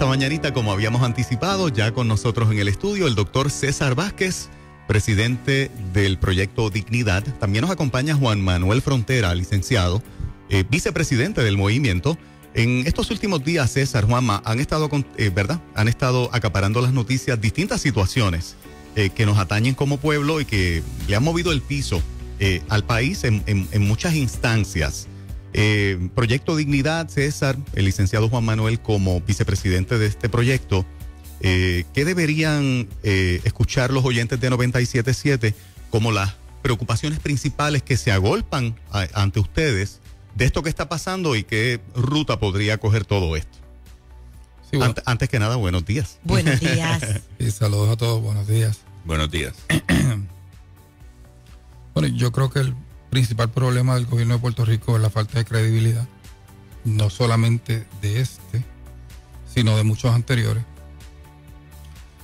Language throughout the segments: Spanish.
esta mañanita, como habíamos anticipado, ya con nosotros en el estudio, el doctor César Vázquez, presidente del proyecto Dignidad. También nos acompaña Juan Manuel Frontera, licenciado, vicepresidente del movimiento. En estos últimos días, César, Juanma, han estado, ¿verdad? Han estado acaparando las noticias, distintas situaciones que nos atañen como pueblo y que le han movido el piso al país en muchas instancias. Proyecto Dignidad, César, el licenciado Juan Manuel, como vicepresidente de este proyecto, ¿qué deberían escuchar los oyentes de 97.7 como las preocupaciones principales que se agolpan ante ustedes de esto que está pasando y qué ruta podría coger todo esto? Sí, bueno. Antes que nada, buenos días. Buenos días. Y saludos a todos, buenos días. Buenos días. Bueno, yo creo que el principal problema del gobierno de Puerto Rico es la falta de credibilidad, no solamente de este, sino de muchos anteriores,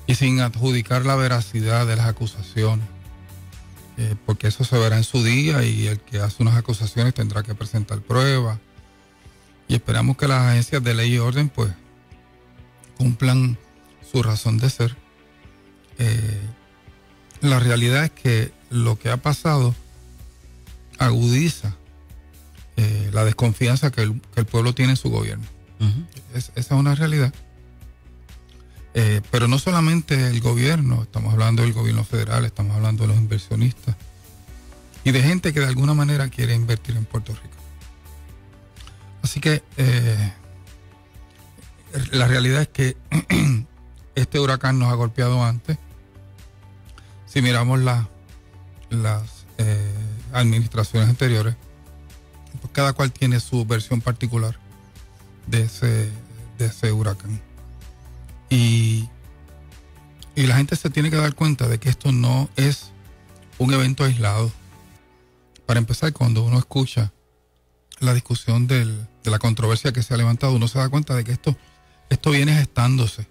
y sin adjudicar la veracidad de las acusaciones, porque eso se verá en su día y el que hace unas acusaciones tendrá que presentar pruebas, y esperamos que las agencias de ley y orden pues cumplan su razón de ser. La realidad es que lo que ha pasado agudiza la desconfianza que el pueblo tiene en su gobierno. Esa es una realidad. Pero no solamente el gobierno, estamos hablando del gobierno federal, estamos hablando de los inversionistas y de gente que de alguna manera quiere invertir en Puerto Rico. Así que la realidad es que este huracán nos ha golpeado antes. Si miramos las administraciones anteriores, pues cada cual tiene su versión particular de ese huracán. Y la gente se tiene que dar cuenta de que esto no es un evento aislado. Para empezar, cuando uno escucha la discusión de la controversia que se ha levantado, uno se da cuenta de que esto viene gestándose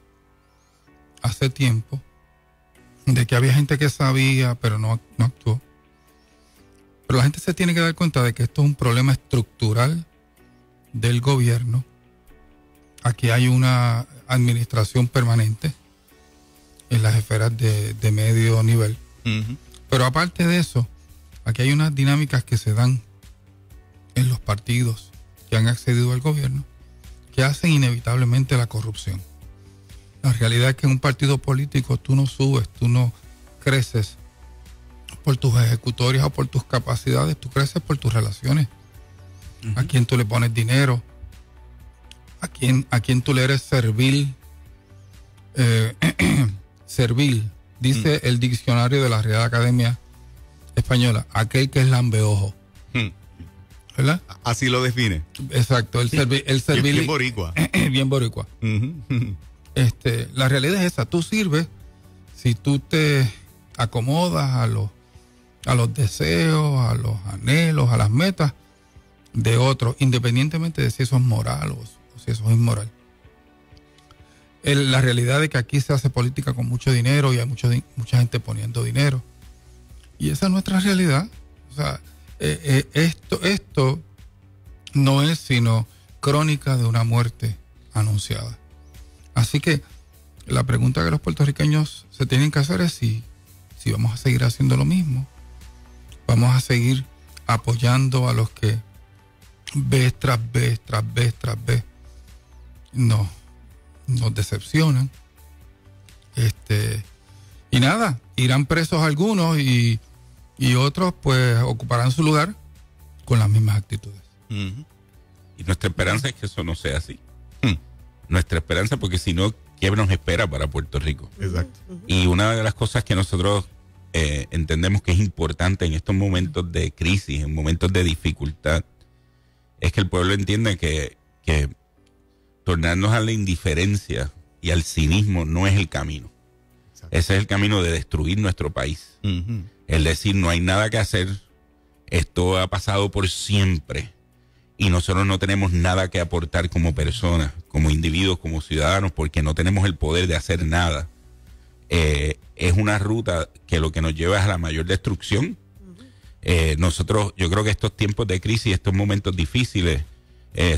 hace tiempo, de que había gente que sabía pero no actuó. Pero la gente se tiene que dar cuenta de que esto es un problema estructural del gobierno. Aquí hay una administración permanente en las esferas de medio nivel. Pero aparte de eso, aquí hay unas dinámicas que se dan en los partidos que han accedido al gobierno que hacen inevitablemente la corrupción. La realidad es que en un partido político tú no subes, tú no creces por tus ejecutorias o por tus capacidades, tú creces por tus relaciones. A quién tú le pones dinero, a quién tú le eres servil. Servil, dice el diccionario de la Real Academia Española, aquel que es lambeojo. ¿Verdad? Así lo define. Exacto, el servil. Bien boricua. Bien boricua. La realidad es esa, tú sirves si tú te acomodas a los deseos, a los anhelos, a las metas de otros, independientemente de si eso es moral o si eso es inmoral. La realidad es que aquí se hace política con mucho dinero y hay mucha gente poniendo dinero. Y esa es nuestra realidad. O sea, esto no es sino crónica de una muerte anunciada. Así que la pregunta que los puertorriqueños se tienen que hacer es si vamos a seguir haciendo lo mismo. Vamos a seguir apoyando a los que vez tras vez nos decepcionan. Y nada, irán presos algunos y otros pues ocuparán su lugar con las mismas actitudes. Y nuestra esperanza es que eso no sea así. Nuestra esperanza, porque si no, ¿qué nos espera para Puerto Rico? Exacto. Y una de las cosas que nosotros entendemos que es importante en estos momentos de crisis, en momentos de dificultad, es que el pueblo entienda que tornarnos a la indiferencia y al cinismo no es el camino. Exacto. Ese es el camino de destruir nuestro país. El decir, no hay nada que hacer, esto ha pasado por siempre y nosotros no tenemos nada que aportar como personas, como individuos, como ciudadanos, porque no tenemos el poder de hacer nada. Es una ruta que lo que nos lleva es a la mayor destrucción. Yo creo que estos tiempos de crisis, estos momentos difíciles,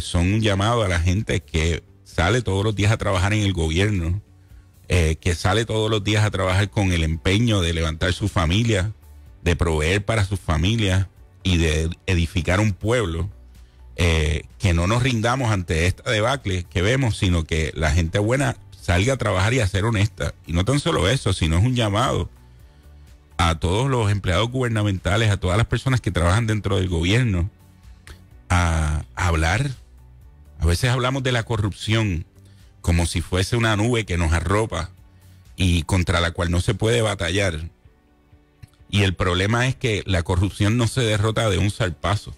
son un llamado a la gente que sale todos los días a trabajar en el gobierno, que sale todos los días a trabajar con el empeño de levantar su familia, de proveer para sus familias y de edificar un pueblo, que no nos rindamos ante esta debacle que vemos, sino que la gente buena salga a trabajar y a ser honesta. Y no tan solo eso, sino es un llamado a todos los empleados gubernamentales, a todas las personas que trabajan dentro del gobierno, a hablar. A veces hablamos de la corrupción como si fuese una nube que nos arropa y contra la cual no se puede batallar. Y el problema es que la corrupción no se derrota de un zarpazo,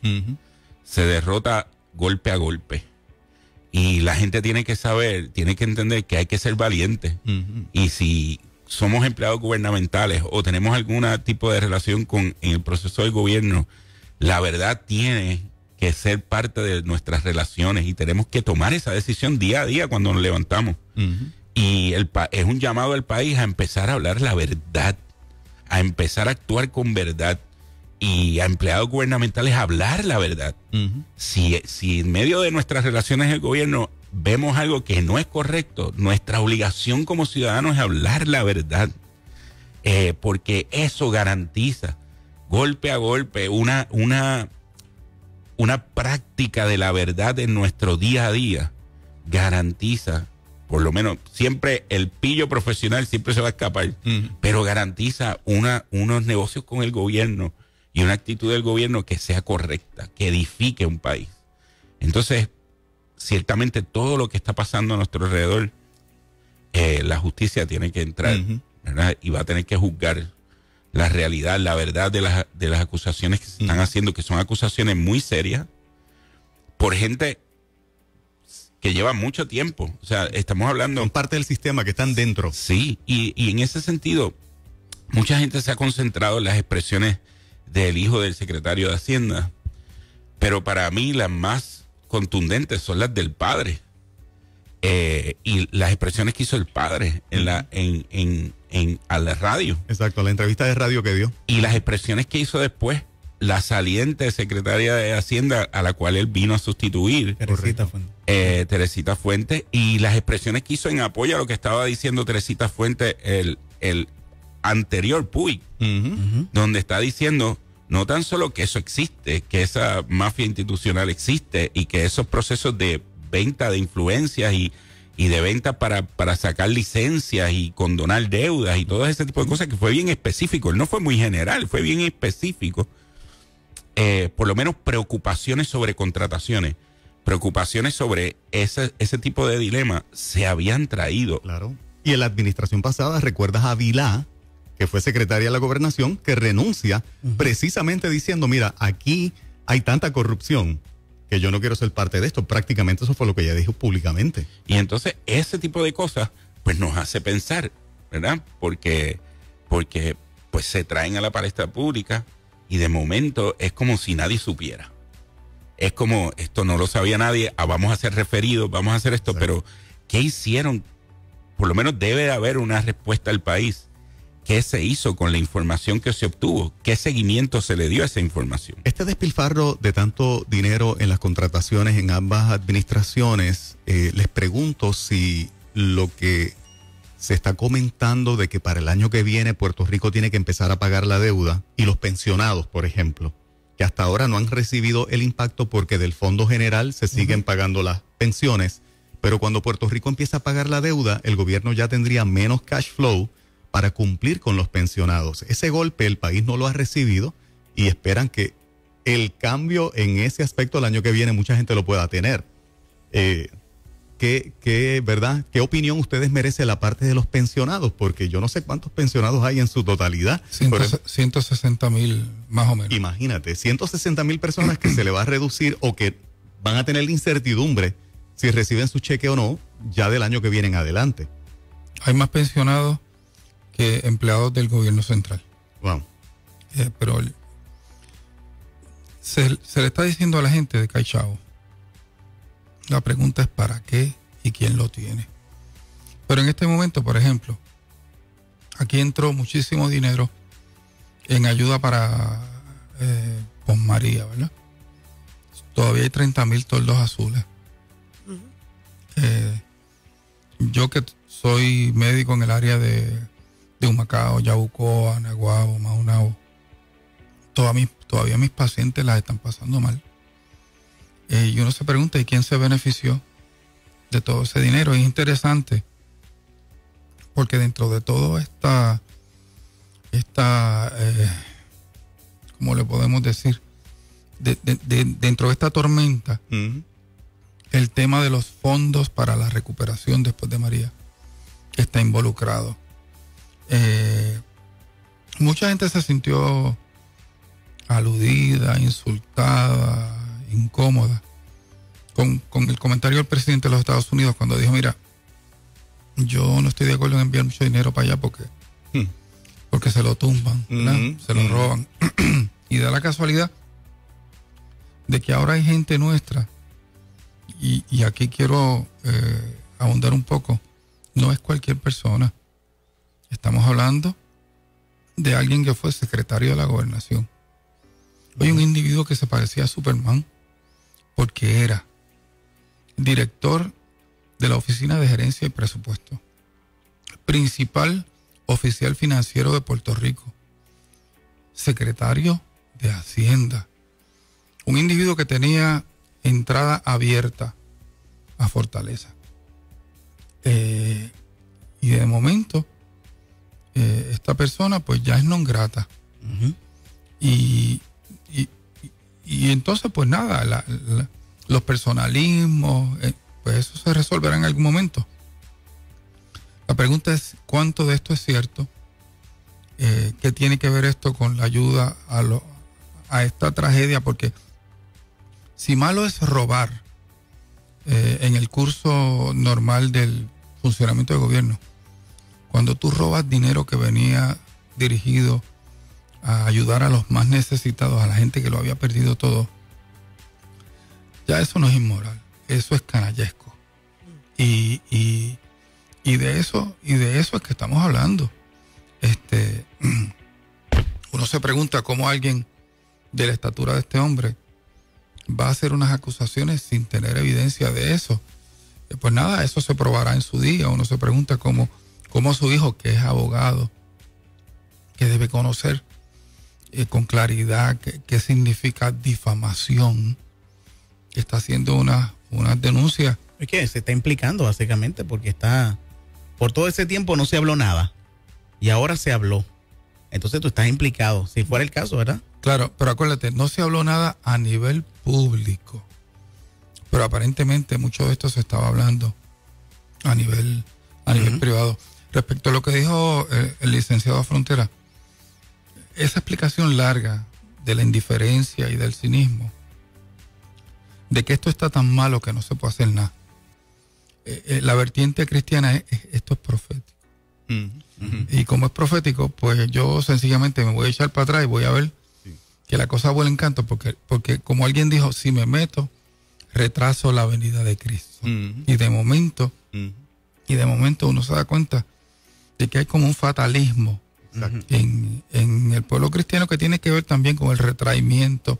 se derrota golpe a golpe. Y la gente tiene que saber, tiene que entender que hay que ser valiente. Y si somos empleados gubernamentales o tenemos algún tipo de relación en el proceso del gobierno, la verdad tiene que ser parte de nuestras relaciones y tenemos que tomar esa decisión día a día cuando nos levantamos. Y es un llamado al país a empezar a hablar la verdad, a empezar a actuar con verdad, y a empleados gubernamentales a hablar la verdad. Si en medio de nuestras relaciones en el gobierno vemos algo que no es correcto, nuestra obligación como ciudadanos es hablar la verdad, porque eso garantiza golpe a golpe una práctica de la verdad en nuestro día a día. Garantiza, por lo menos, siempre el pillo profesional siempre se va a escapar, pero garantiza unos negocios con el gobierno y una actitud del gobierno que sea correcta, que edifique un país. Entonces, ciertamente todo lo que está pasando a nuestro alrededor, la justicia tiene que entrar, ¿verdad? Y va a tener que juzgar la realidad, la verdad de las acusaciones que se están haciendo, que son acusaciones muy serias por gente que lleva mucho tiempo. O sea, estamos hablando... Son parte del sistema, que están dentro. Sí, y en ese sentido, mucha gente se ha concentrado en las expresiones del hijo del secretario de Hacienda, pero para mí las más contundentes son las del padre, y las expresiones que hizo el padre a la radio. Exacto, la entrevista de radio que dio. Y las expresiones que hizo después la saliente secretaria de Hacienda, a la cual él vino a sustituir, Teresita Fuentes, y las expresiones que hizo en apoyo a lo que estaba diciendo Teresita Fuentes, el anterior Puig, donde está diciendo no tan solo que eso existe, que esa mafia institucional existe y que esos procesos de venta de influencias y de venta para sacar licencias y condonar deudas y todo ese tipo de cosas, que fue bien específico. Él no fue muy general, fue bien específico. Por lo menos preocupaciones sobre contrataciones, preocupaciones sobre ese tipo de dilema se habían traído. Claro. Y en la administración pasada, ¿recuerdas a Vilá, que fue secretaria de la Gobernación, que renuncia precisamente diciendo, mira, aquí hay tanta corrupción que yo no quiero ser parte de esto? Prácticamente eso fue lo que ella dijo públicamente. Y entonces ese tipo de cosas pues nos hace pensar, ¿verdad? Porque pues se traen a la palestra pública y de momento es como si nadie supiera. Es como, esto no lo sabía nadie, vamos a ser referidos, vamos a hacer esto, pero ¿qué hicieron? Por lo menos debe de haber una respuesta al país. ¿Qué se hizo con la información que se obtuvo? ¿Qué seguimiento se le dio a esa información? Este despilfarro de tanto dinero en las contrataciones en ambas administraciones, les pregunto si lo que se está comentando de que para el año que viene Puerto Rico tiene que empezar a pagar la deuda, y los pensionados, por ejemplo, que hasta ahora no han recibido el impacto porque del Fondo General se siguen pagando las pensiones, pero cuando Puerto Rico empieza a pagar la deuda, el gobierno ya tendría menos cash flow para cumplir con los pensionados. Ese golpe el país no lo ha recibido y esperan que el cambio en ese aspecto el año que viene mucha gente lo pueda tener. ¿Verdad? ¿Qué opinión ustedes merece la parte de los pensionados? Porque yo no sé cuántos pensionados hay en su totalidad. 160,000 más o menos. Imagínate, 160,000 personas que se le va a reducir o que van a tener la incertidumbre si reciben su cheque o no ya del año que viene en adelante. Hay más pensionados que empleados del gobierno central. Wow. Pero se le está diciendo a la gente de que hay chavo. La pregunta es para qué y quién lo tiene. Pero en este momento, por ejemplo, aquí entró muchísimo dinero en ayuda para María, ¿verdad? Todavía hay 30,000 toldos azules. Yo que soy médico en el área de Humacao, Yabucoa, Naguabo, Maunabo, todavía mis pacientes las están pasando mal. Y uno se pregunta, ¿y quién se benefició de todo ese dinero? Es interesante porque dentro de todo esta ¿cómo le podemos decir? Dentro de esta tormenta, el tema de los fondos para la recuperación después de María está involucrado. Mucha gente se sintió aludida, insultada, incómoda con el comentario del presidente de los Estados Unidos cuando dijo, mira, yo no estoy de acuerdo en enviar mucho dinero para allá porque se lo tumban, se lo roban. Y da la casualidad de que ahora hay gente nuestra, y aquí quiero ahondar un poco, no es cualquier persona. Estamos hablando de alguien que fue secretario de la gobernación. Hay un individuo que se parecía a Superman porque era director de la Oficina de Gerencia y Presupuesto, principal oficial financiero de Puerto Rico, secretario de Hacienda, un individuo que tenía entrada abierta a Fortaleza. Y de momento esta persona pues ya es non grata. Y entonces pues nada, los personalismos, pues eso se resolverá en algún momento. La pregunta es cuánto de esto es cierto, qué tiene que ver esto con la ayuda a esta tragedia, porque si malo es robar en el curso normal del funcionamiento del gobierno, cuando tú robas dinero que venía dirigido a ayudar a los más necesitados, a la gente que lo había perdido todo, ya eso no es inmoral, eso es canallesco. Y de eso es que estamos hablando. Uno se pregunta cómo alguien de la estatura de este hombre va a hacer unas acusaciones sin tener evidencia de eso. Pues nada, eso se probará en su día. Uno se pregunta cómo su hijo, que es abogado, que debe conocer con claridad qué significa difamación, que está haciendo una denuncia. Es que se está implicando básicamente porque por todo ese tiempo no se habló nada y ahora se habló. Entonces tú estás implicado, si fuera el caso, ¿verdad? Claro, pero acuérdate, no se habló nada a nivel público, pero aparentemente mucho de esto se estaba hablando a nivel privado. Respecto a lo que dijo el licenciado Frontera, esa explicación larga de la indiferencia y del cinismo, de que esto está tan malo que no se puede hacer nada. La vertiente cristiana esto es profético. Y como es profético, pues yo sencillamente me voy a echar para atrás y voy a ver que la cosa vuela en canto, porque como alguien dijo, si me meto, retraso la venida de Cristo. Y de momento uno se da cuenta de que hay como un fatalismo en el pueblo cristiano que tiene que ver también con el retraimiento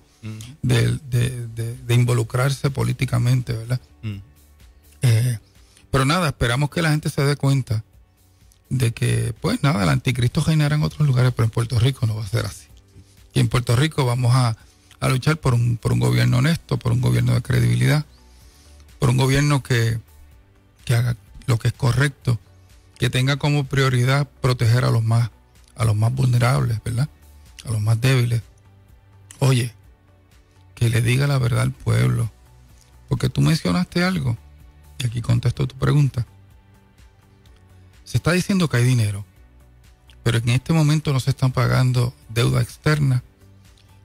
de involucrarse políticamente, ¿verdad? Pero nada, esperamos que la gente se dé cuenta de que, pues nada, el anticristo reinará en otros lugares, pero en Puerto Rico no va a ser así. Y en Puerto Rico vamos a luchar por un gobierno honesto, por un gobierno de credibilidad, por un gobierno que haga lo que es correcto, que tenga como prioridad proteger a los más vulnerables, ¿verdad? A los más débiles. Oye, que le diga la verdad al pueblo, porque tú mencionaste algo, y aquí contesto tu pregunta. Se está diciendo que hay dinero, pero en este momento no se están pagando deuda externa,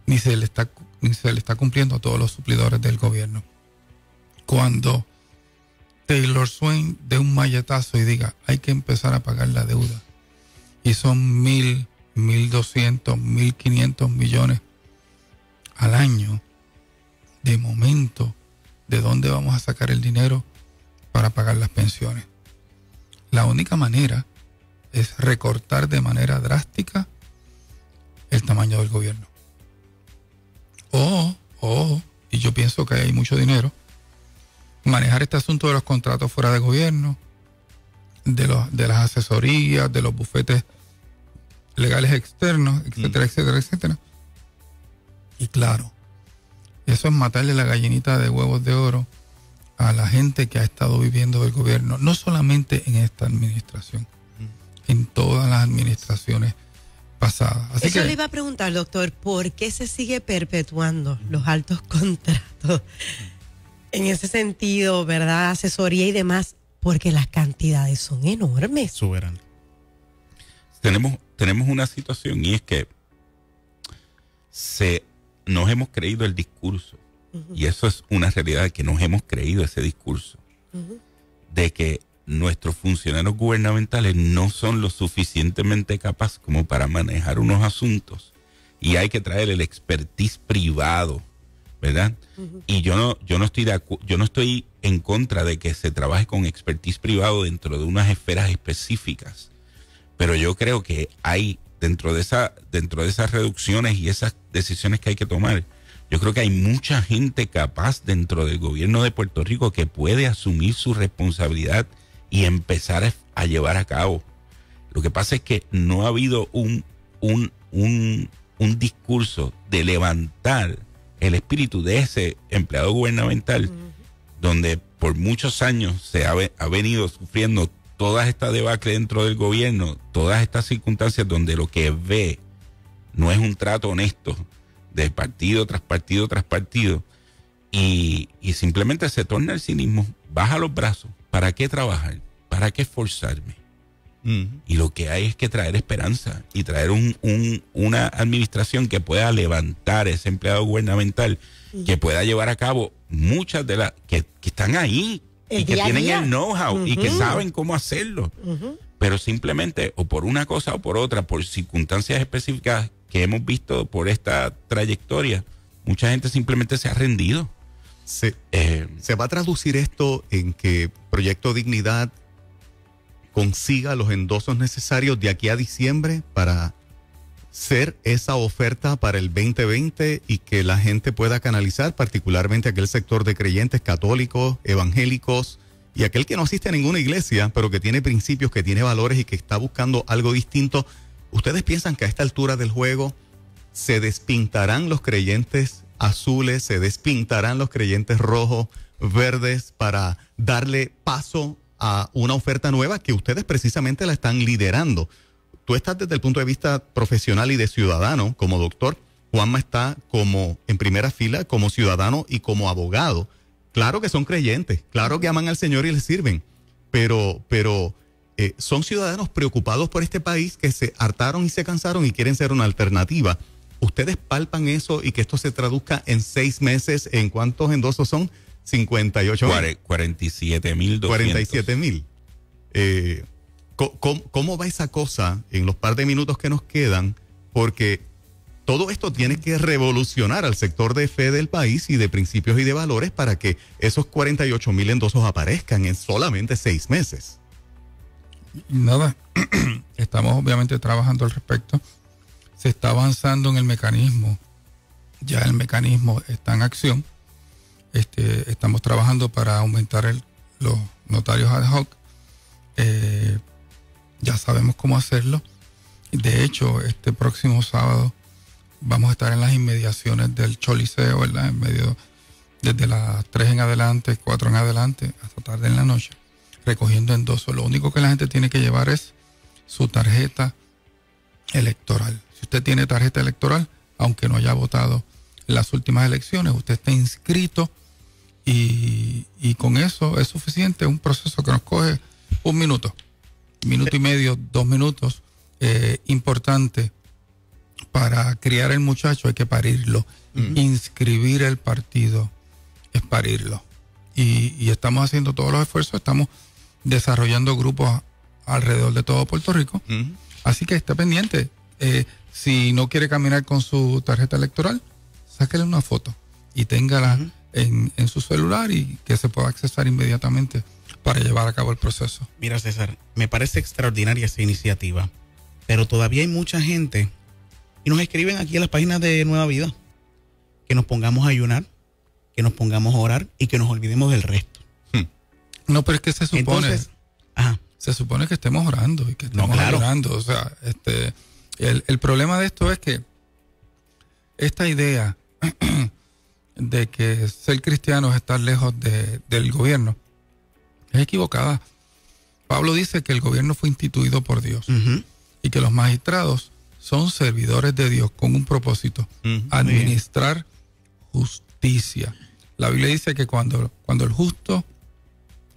ni se le está cumpliendo a todos los suplidores del gobierno. Cuando Taylor Swain dé un malletazo y diga, hay que empezar a pagar la deuda, y son 1,000, 1,200, 1,500 millones al año, de momento, ¿de dónde vamos a sacar el dinero para pagar las pensiones? La única manera es recortar de manera drástica el tamaño del gobierno. Y yo pienso que hay mucho dinero, manejar este asunto de los contratos fuera de gobierno, de las asesorías, de los bufetes legales externos, etcétera, etcétera, etcétera. Y claro, eso es matarle la gallinita de huevos de oro a la gente que ha estado viviendo del gobierno, no solamente en esta administración, en todas las administraciones pasadas. Así Eso que le iba a preguntar, doctor, ¿por qué se sigue perpetuando los altos contratos? En ese sentido, ¿verdad? Asesoría y demás, porque las cantidades son enormes. Soberano. Tenemos una situación y es que nos hemos creído el discurso, y eso es una realidad, que nos hemos creído ese discurso, de que nuestros funcionarios gubernamentales no son lo suficientemente capaces como para manejar unos asuntos y hay que traer el expertise privado, ¿verdad? Y yo no estoy en contra de que se trabaje con expertise privado dentro de unas esferas específicas, pero yo creo que hay dentro de esas reducciones y esas decisiones que hay que tomar, yo creo que hay mucha gente capaz dentro del gobierno de Puerto Rico que puede asumir su responsabilidad y empezar a llevar a cabo. Lo que pasa es que no ha habido un discurso de levantar el espíritu de ese empleado gubernamental, donde por muchos años se ha venido sufriendo toda esta debacle dentro del gobierno, todas estas circunstancias donde lo que ve no es un trato honesto de partido tras partido tras partido, y simplemente se torna el cinismo, baja los brazos. ¿Para qué trabajar? ¿Para qué esforzarme? Y lo que hay es que traer esperanza y traer una administración que pueda levantar ese empleado gubernamental, que pueda llevar a cabo muchas de las que están ahí y que tienen el know-how y que saben cómo hacerlo. Pero simplemente, o por una cosa o por otra, por circunstancias específicas que hemos visto por esta trayectoria, mucha gente simplemente se ha rendido. ¿Se va a traducir esto en que Proyecto Dignidad consiga los endosos necesarios de aquí a diciembre para ser esa oferta para el 2020 y que la gente pueda canalizar, particularmente aquel sector de creyentes católicos, evangélicos y aquel que no asiste a ninguna iglesia, pero que tiene principios, que tiene valores y que está buscando algo distinto? ¿Ustedes piensan que a esta altura del juego se despintarán los creyentes azules, se despintarán los creyentes rojos, verdes, para darle paso a una oferta nueva que ustedes precisamente la están liderando? Tú estás desde el punto de vista profesional y de ciudadano como doctor. Juanma está como en primera fila como ciudadano y como abogado. Claro que son creyentes, claro que aman al Señor y le sirven, pero son ciudadanos preocupados por este país que se hartaron y se cansaron y quieren ser una alternativa. ¿Ustedes palpan eso y que esto se traduzca en 6 meses? ¿En cuántos endosos son? 58,000. 47,200. 47,000. ¿Cómo va esa cosa en los par de minutos que nos quedan? Porque todo esto tiene que revolucionar al sector de fe del país y de principios y de valores para que esos 48,000 endosos aparezcan en solamente 6 meses. Nada, estamos obviamente trabajando al respecto. Se está avanzando en el mecanismo. Ya el mecanismo está en acción. Estamos trabajando para aumentar los notarios ad hoc. Ya sabemos cómo hacerlo. De hecho, este próximo sábado vamos a estar en las inmediaciones del Choliseo, ¿verdad? En medio, desde las 3 en adelante, 4 en adelante, hasta tarde en la noche, recogiendo endosos. Lo único que la gente tiene que llevar es su tarjeta electoral. Si usted tiene tarjeta electoral, aunque no haya votado en las últimas elecciones, usted está inscrito y con eso es suficiente. Un proceso que nos coge 1 minuto, minuto y medio, 2 minutos. Importante para criar el muchacho hay que parirlo. Inscribir el partido es parirlo. Y estamos haciendo todos los esfuerzos, estamos desarrollando grupos alrededor de todo Puerto Rico. Así que esté pendiente. Si no quiere caminar con su tarjeta electoral, sáquele una foto y téngala en su celular y que se pueda accesar inmediatamente para llevar a cabo el proceso. Mira, César, me parece extraordinaria esa iniciativa, pero todavía hay mucha gente, y nos escriben aquí en las páginas de Nueva Vida, que nos pongamos a ayunar, que nos pongamos a orar y que nos olvidemos del resto. No, pero es que se supone, Entonces, ajá. se supone que estemos orando y que estemos claro. orando. O sea, el problema de esto es que esta idea de que ser cristiano es estar lejos del gobierno es equivocada. Pablo dice que el gobierno fue instituido por Dios y que los magistrados son servidores de Dios con un propósito, administrar justicia. La Biblia dice que cuando el justo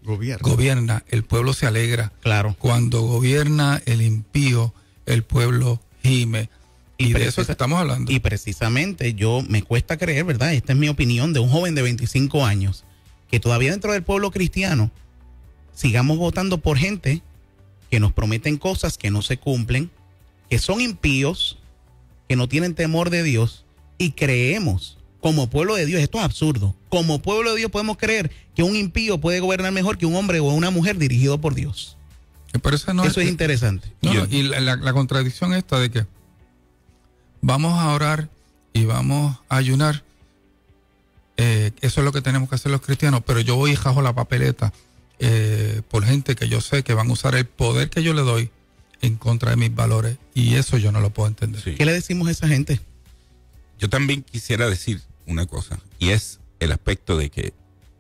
gobierna, el pueblo se alegra. Claro. Cuando gobierna el impío, el pueblo gime. Y de eso es que estamos hablando. Y precisamente me cuesta creer, ¿verdad? Esta es mi opinión de un joven de 25 años, que todavía dentro del pueblo cristiano sigamos votando por gente que nos prometen cosas que no se cumplen, que son impíos, que no tienen temor de Dios, y creemos como pueblo de Dios, esto es absurdo, como pueblo de Dios podemos creer que un impío puede gobernar mejor que un hombre o una mujer dirigido por Dios. Pero eso es interesante. Y la contradicción esta de que vamos a orar y vamos a ayunar, eso es lo que tenemos que hacer los cristianos, pero yo voy y jajo la papeleta por gente que yo sé que van a usar el poder que yo le doy en contra de mis valores, y eso yo no lo puedo entender. Sí. ¿Qué le decimos a esa gente? Yo también quisiera decir una cosa, y es el aspecto de que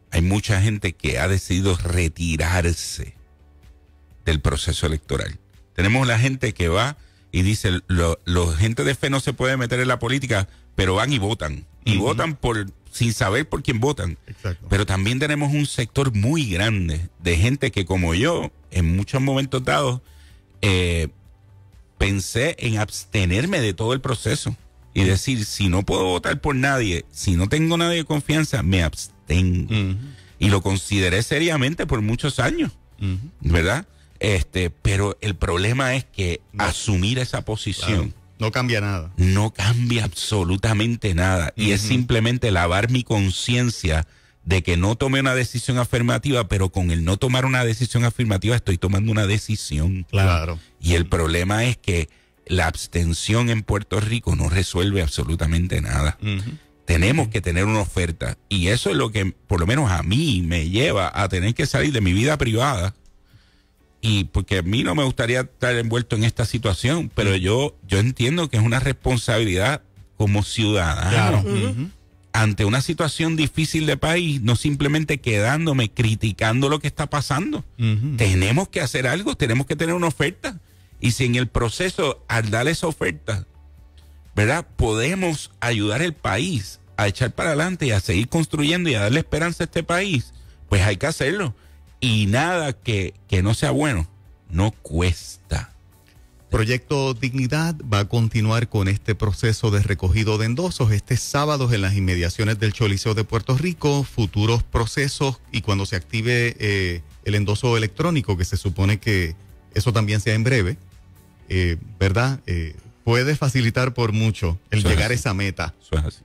hay mucha gente que ha decidido retirarse del proceso electoral. Tenemos la gente que va y dice, los gente de fe no se puede meter en la política, pero van y votan. Y votan sin saber por quién votan. Exacto. Pero también tenemos un sector muy grande de gente que, como yo, en muchos momentos dados, pensé en abstenerme de todo el proceso y decir, si no puedo votar por nadie, si no tengo nadie de confianza, me abstengo. Y lo consideré seriamente por muchos años, ¿verdad? Pero el problema es que asumir esa posición, claro, no cambia nada. No cambia absolutamente nada. Y es simplemente lavar mi conciencia de que no tomé una decisión afirmativa, pero con el no tomar una decisión afirmativa estoy tomando una decisión. Claro. Y el problema es que la abstención en Puerto Rico no resuelve absolutamente nada. Tenemos que tener una oferta. Y eso es lo que, por lo menos a mí, me lleva a tener que salir de mi vida privada. Y porque a mí no me gustaría estar envuelto en esta situación, pero yo entiendo que es una responsabilidad como ciudadano. Claro. Ante una situación difícil de país, no simplemente quedándome criticando lo que está pasando. Tenemos que hacer algo, tenemos que tener una oferta. Y si en el proceso, al dar esa oferta, ¿verdad?, podemos ayudar al país a echar para adelante y a seguir construyendo y a darle esperanza a este país, pues hay que hacerlo. Y nada que no sea bueno, no cuesta. Proyecto Dignidad va a continuar con este proceso de recogido de endosos este sábado en las inmediaciones del Choliseo de Puerto Rico. Futuros procesos, y cuando se active el endoso electrónico, que se supone que eso también sea en breve, ¿verdad? Puede facilitar por mucho el llegar a esa meta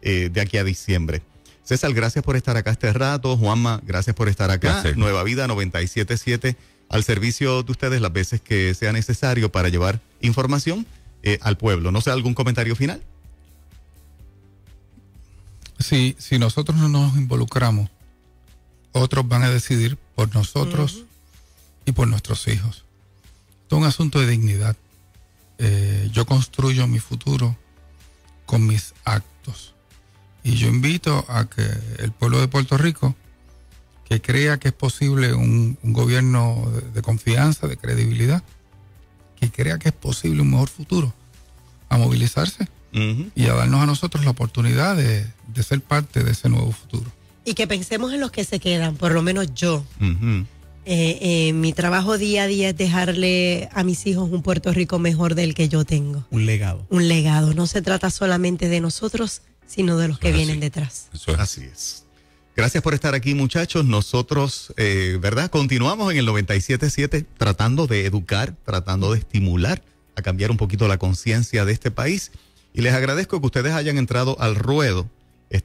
de aquí a diciembre. César, gracias por estar acá este rato. Juanma, gracias por estar acá. Gracias. Nueva Vida 97.7 al servicio de ustedes las veces que sea necesario para llevar información al pueblo. No sé, ¿algún comentario final? Si nosotros no nos involucramos, otros van a decidir por nosotros y por nuestros hijos. Esto es un asunto de dignidad. Yo construyo mi futuro con mis actos. Y yo invito a que el pueblo de Puerto Rico, que crea que es posible un gobierno de confianza, de credibilidad, que crea que es posible un mejor futuro, a movilizarse y a darnos a nosotros la oportunidad de ser parte de ese nuevo futuro. Y que pensemos en los que se quedan, por lo menos yo. Mi trabajo día a día es dejarle a mis hijos un Puerto Rico mejor del que yo tengo. Un legado. Un legado. No se trata solamente de nosotros, sino de los que vienen detrás. Eso es. Así es. Gracias por estar aquí, muchachos. Nosotros, ¿verdad? Continuamos en el 97.7 tratando de educar, tratando de estimular a cambiar un poquito la conciencia de este país. Y les agradezco que ustedes hayan entrado al ruedo,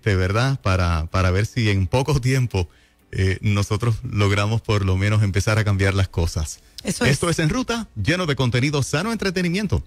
¿verdad? Para ver si en poco tiempo nosotros logramos por lo menos empezar a cambiar las cosas. Esto es En Ruta, lleno de contenido sano, entretenimiento